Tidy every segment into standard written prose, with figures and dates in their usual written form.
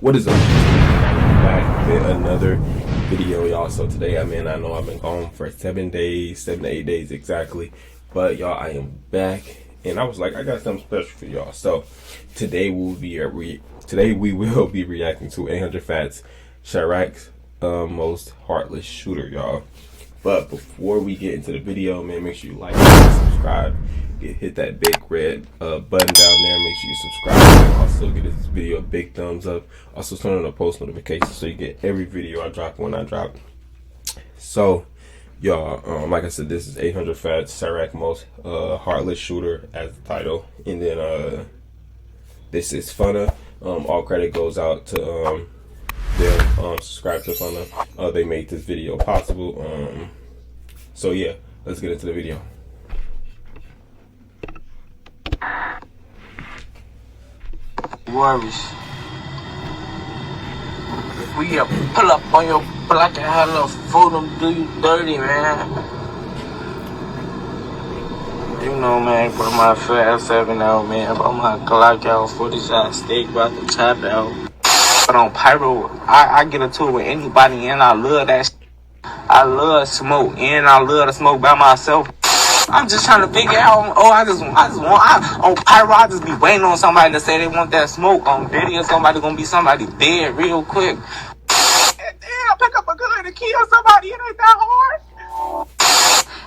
What is up? Back with another video, y'all. So today, I know I've been gone for 7 days, 7 to 8 days exactly, but y'all, I am back, and I was like, I got something special for y'all. So today we will be reacting to 800 Fatz, Chiraq'S most heartless shooter, y'all. But before we get into the video, man, make sure you like and subscribe. Hit that big red button down there. Make sure you subscribe. And also give this video a big thumbs up. Also turn on the post notifications so you get every video I drop when I drop. So, y'all, like I said, this is 800 Fatz, Chiraq'S most heartless shooter as the title. And then this is Funna. All credit goes out to them. Subscribe to Funna. They made this video possible. So yeah, let's get into the video. Worries. If we pull up on your block and have a little food and do you dirty, man. You know, man, put my fat 7 out, man. Put my Glock out, 40-shot steak, about to tap out. But on Pyro, I get into it with anybody, and I love that shit. I love smoke, and I love to smoke by myself. I'm just trying to figure out, on Pyro, I just be waiting on somebody to say they want that smoke. On video, somebody gonna be somebody dead real quick. Damn, pick up a gun and kill somebody, it ain't that hard.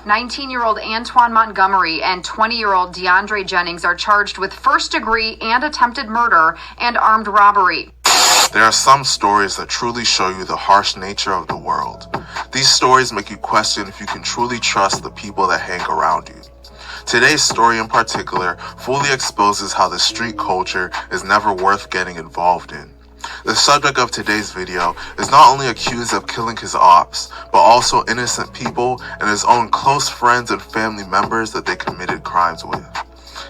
19-year-old Antoine Montgomery and 20-year-old DeAndre Jennings are charged with first-degree and attempted murder and armed robbery. There are some stories that truly show you the harsh nature of the world. These stories make you question if you can truly trust the people that hang around you. Today's story in particular fully exposes how the street culture is never worth getting involved in. The subject of today's video is not only accused of killing his ops, but also innocent people and his own close friends and family members that they committed crimes with.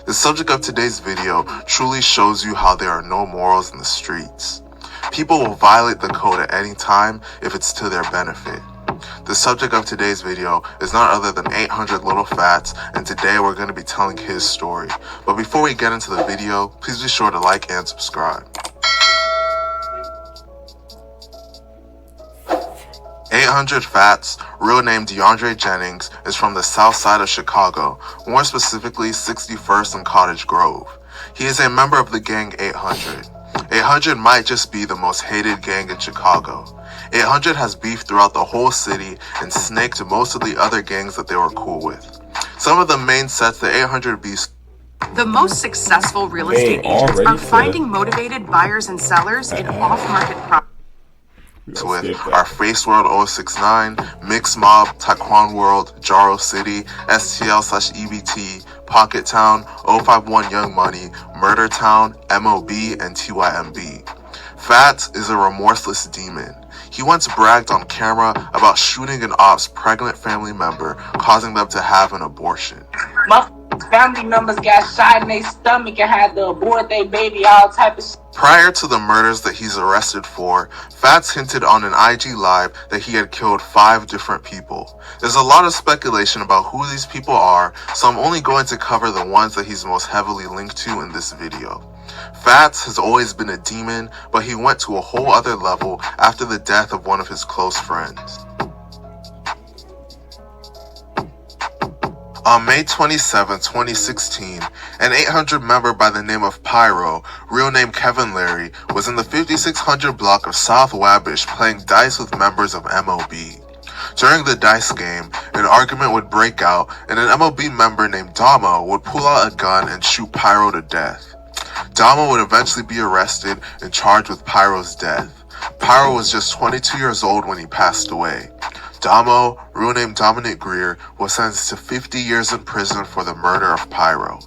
The subject of today's video truly shows you how there are no morals in the streets. People will violate the code at any time if it's to their benefit. The subject of today's video is none other than 800 Little Fatz, and today we're going to be telling his story. But before we get into the video, please be sure to like and subscribe. 800 Fatz, real name DeAndre Jennings, is from the south side of Chicago, more specifically 61st and Cottage Grove. He is a member of the gang 800. 800 might just be the most hated gang in Chicago. 800 has beef throughout the whole city and snaked most of the other gangs that they were cool with. Some of the main sets that 800 beefs. The most successful real estate agents are finding motivated buyers and sellers in off-market properties. With are Face World 069, Mix Mob, Taekwon World, Jaro City, STL/EBT, Pocket Town, 051 Young Money, Murder Town, MOB, and TYMB. Fatz is a remorseless demon. He once bragged on camera about shooting an op's pregnant family member, causing them to have an abortion. My family members got shot in their stomach and had to abort their baby, all type of shit. Prior to the murders that he's arrested for, Fatz hinted on an IG Live that he had killed 5 different people. There's a lot of speculation about who these people are, so I'm only going to cover the ones that he's most heavily linked to in this video. Fatz has always been a demon, but he went to a whole other level after the death of one of his close friends. On May 27, 2016, an 800 member by the name of Pyro, real name Kevin Larry, was in the 5600 block of South Wabash playing dice with members of MOB. During the dice game, an argument would break out and an MOB member named Damo would pull out a gun and shoot Pyro to death. Damo would eventually be arrested and charged with Pyro's death. Pyro was just 22 years old when he passed away. Damo, real name Dominic Greer, was sentenced to 50 years in prison for the murder of Pyro.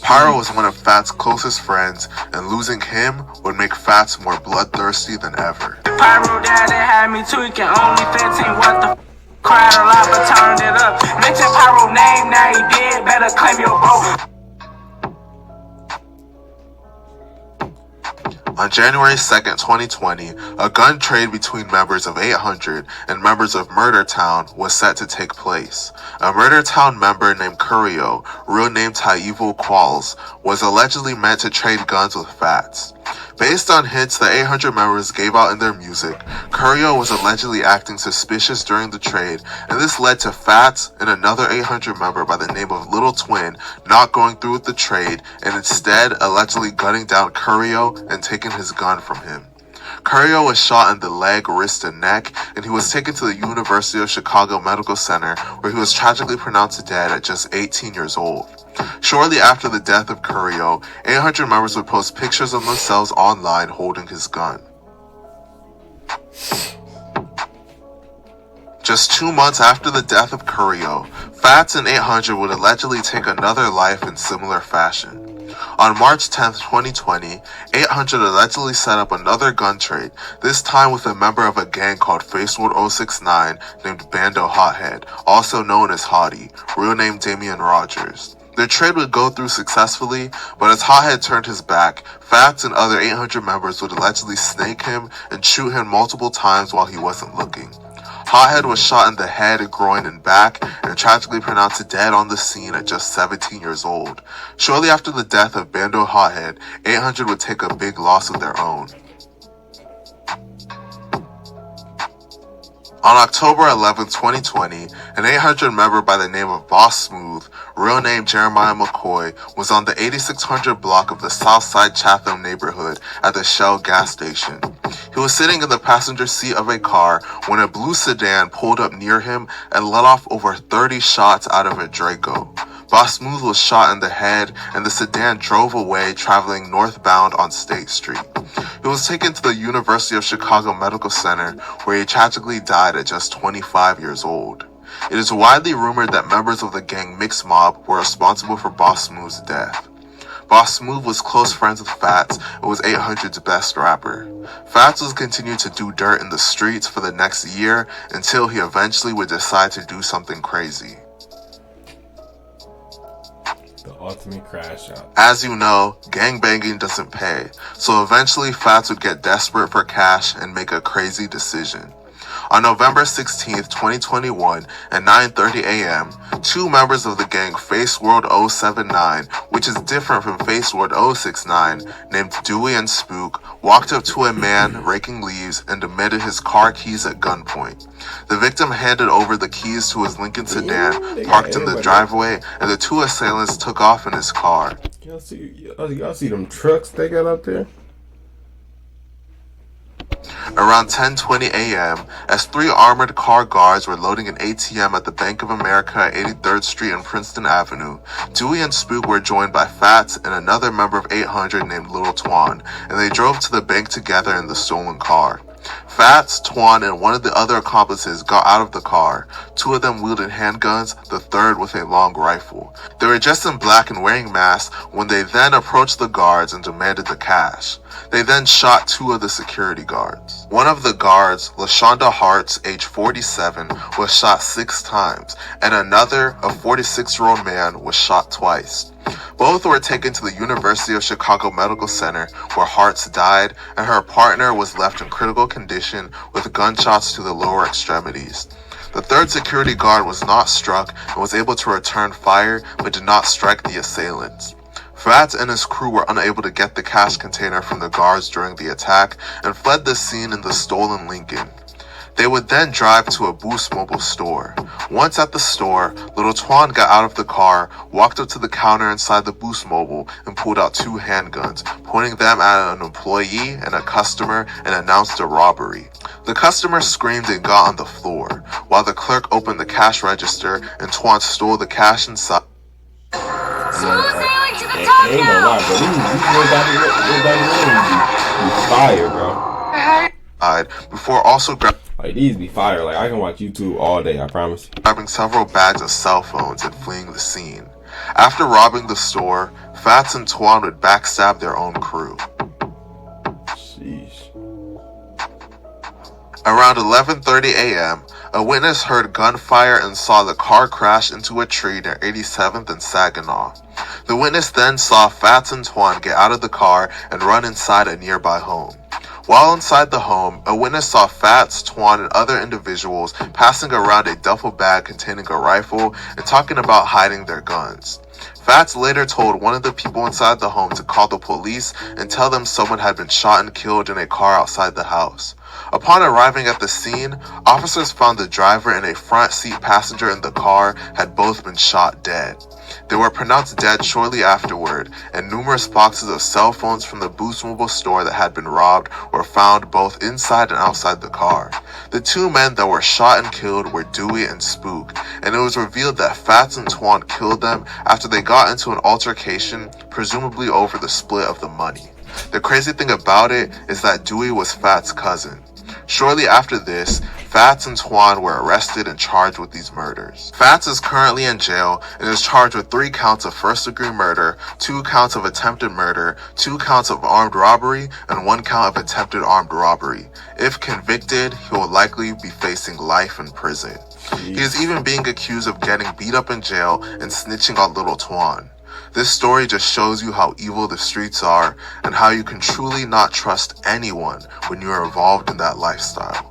Pyro was one of Fatz's closest friends, and losing him would make Fatz more bloodthirsty than ever. Pyro daddy had me too, he can only 15, what the cried a lot but turned it up. Mention Pyro name, now he dead, better claim your bro. On January 2nd, 2020, a gun trade between members of 800 and members of Murder Town was set to take place. A Murder Town member named Curio, real name Taivo Qualls, was allegedly meant to trade guns with Fatz. Based on hints the 800 members gave out in their music, Curio was allegedly acting suspicious during the trade, and this led to Fatz and another 800 member by the name of Little Twin not going through with the trade and instead allegedly gunning down Curio and taking his gun from him. Curio was shot in the leg, wrist, and neck, and he was taken to the University of Chicago Medical Center, where he was tragically pronounced dead at just 18 years old. Shortly after the death of Curio, 800 members would post pictures of themselves online holding his gun. Just 2 months after the death of Curio, Fatz and 800 would allegedly take another life in similar fashion. On March 10, 2020, 800 allegedly set up another gun trade, this time with a member of a gang called FamousT&B named Bando Hothead, also known as Hottie, real name Damian Rogers. Their trade would go through successfully, but as Hothead turned his back, Fatz and other 800 members would allegedly snake him and shoot him multiple times while he wasn't looking. Hothead was shot in the head, groin, and back, and tragically pronounced dead on the scene at just 17 years old. Shortly after the death of Bando Hothead, 800 would take a big loss of their own. On October 11, 2020, an 800 member by the name of Boss Smooth, real name Jeremiah McCoy, was on the 8600 block of the Southside Chatham neighborhood at the Shell gas station. He was sitting in the passenger seat of a car when a blue sedan pulled up near him and let off over 30 shots out of a Draco. Boss Smooth was shot in the head, and the sedan drove away, traveling northbound on State Street. He was taken to the University of Chicago Medical Center, where he tragically died at just 25 years old. It is widely rumored that members of the gang Mix Mob were responsible for Boss Smooth's death. Boss Smooth was close friends with Fatz and was 800's best rapper. Fatz was continued to do dirt in the streets for the next year until he eventually would decide to do something crazy. The ultimate crash out. As you know, gangbanging doesn't pay, so eventually Fatz would get desperate for cash and make a crazy decision. On November 16, 2021, at 9:30 a.m., two members of the gang FaceWorld 079, which is different from FaceWorld 069, named Dewey and Spook, walked up to a man raking leaves and demanded his car keys at gunpoint. The victim handed over the keys to his Lincoln sedan, parked in the driveway, and the two assailants took off in his car. Y'all see them trucks they got up there? Around 10:20 a.m., as three armored car guards were loading an ATM at the Bank of America at 83rd Street and Princeton Avenue, Dewey and Spook were joined by Fatz and another member of 800 named Little Twan, and they drove to the bank together in the stolen car. Fatz, Twan, and one of the other accomplices got out of the car. Two of them wielded handguns, the third with a long rifle. They were dressed in black and wearing masks when they then approached the guards and demanded the cash. They then shot two of the security guards. One of the guards, LaShonda Hartz, age 47, was shot 6 times, and another, a 46-year-old man, was shot twice. Both were taken to the University of Chicago Medical Center, where Hartz died, and her partner was left in critical condition with gunshots to the lower extremities. The third security guard was not struck and was able to return fire, but did not strike the assailants. Fatz and his crew were unable to get the cash container from the guards during the attack and fled the scene in the stolen Lincoln. They would then drive to a Boost Mobile store. Once at the store, Little Twan got out of the car, walked up to the counter inside the Boost Mobile, and pulled out 2 handguns, pointing them at an employee and a customer, and announced a robbery. The customer screamed and got on the floor, while the clerk opened the cash register and Twan stole the cash inside. Ain't gonna lie, bro. These fire, bro. Before also Like, these be fire. Like, I can watch YouTube all day, I promise. grabbing several bags of cell phones and fleeing the scene. After robbing the store, Fatz and Twan would backstab their own crew. Sheesh. Around 11:30 a.m., a witness heard gunfire and saw the car crash into a tree near 87th and Saginaw. The witness then saw Fatz and Twan get out of the car and run inside a nearby home. While inside the home, a witness saw Fatz, Twan, and other individuals passing around a duffel bag containing a rifle and talking about hiding their guns. Fatz later told one of the people inside the home to call the police and tell them someone had been shot and killed in a car outside the house. Upon arriving at the scene, officers found the driver and a front seat passenger in the car had both been shot dead. They were pronounced dead shortly afterward, and numerous boxes of cell phones from the Boost Mobile store that had been robbed were found both inside and outside the car. The two men that were shot and killed were Dewey and Spook, and it was revealed that Fatz and Twan killed them after they got into an altercation, presumably over the split of the money. The crazy thing about it is that Dewey was Fatz's cousin. Shortly after this, Fatz and Twan were arrested and charged with these murders. Fatz is currently in jail and is charged with 3 counts of first-degree murder, 2 counts of attempted murder, 2 counts of armed robbery, and 1 count of attempted armed robbery. If convicted, he will likely be facing life in prison. He is even being accused of getting beat up in jail and snitching on little Twan. This story just shows you how evil the streets are and how you can truly not trust anyone when you are involved in that lifestyle.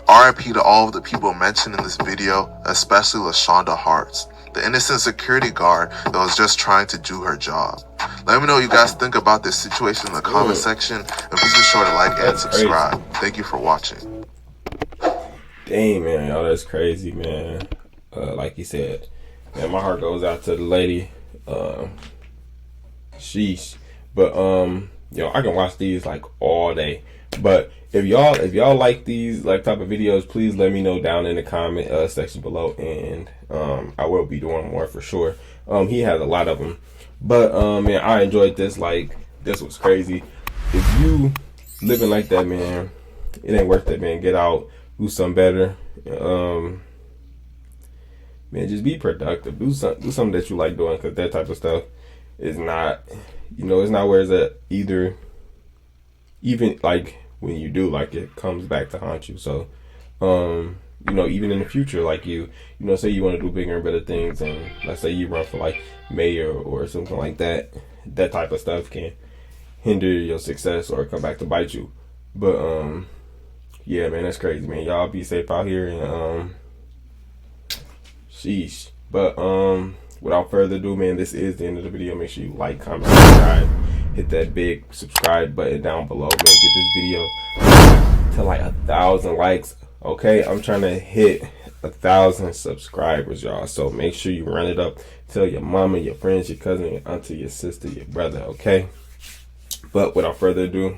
RIP to all of the people mentioned in this video, especially LaShonda Hartz, the innocent security guard that was just trying to do her job. Let me know what you guys think about this situation in the comment section, and please be sure to like and subscribe. Thank you for watching. Dang, man, y'all, that's crazy, man. Like you said, man, my heart goes out to the lady. Sheesh. But yo, I can watch these like all day. But if y'all like these like type of videos, please let me know down in the comment section below, and I will be doing more for sure. He has a lot of them. But man, I enjoyed this. Like, this was crazy. If you living like that, man, it ain't worth it, man. Get out, do something better. Man, just be productive. Do something that you like doing, because that type of stuff is not, it's not where it's at either. Even like when you do, like, it comes back to haunt you. So, even in the future, like say you want to do bigger and better things, and let's say you run for like mayor or something like that, that type of stuff can hinder your success or come back to bite you. But yeah, man, that's crazy, man. Y'all be safe out here, and sheesh. But without further ado, man, this is the end of the video. Make sure you like, comment, subscribe, hit that big subscribe button down below, man. Get this video to like 1,000 likes. Okay, I'm trying to hit 1,000 subscribers, y'all. So make sure you run it up. Tell your mama, your friends, your cousin, your auntie, your sister, your brother. Okay. But without further ado,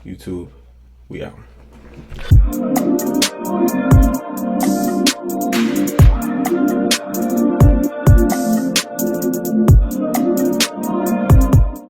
YouTube, we out.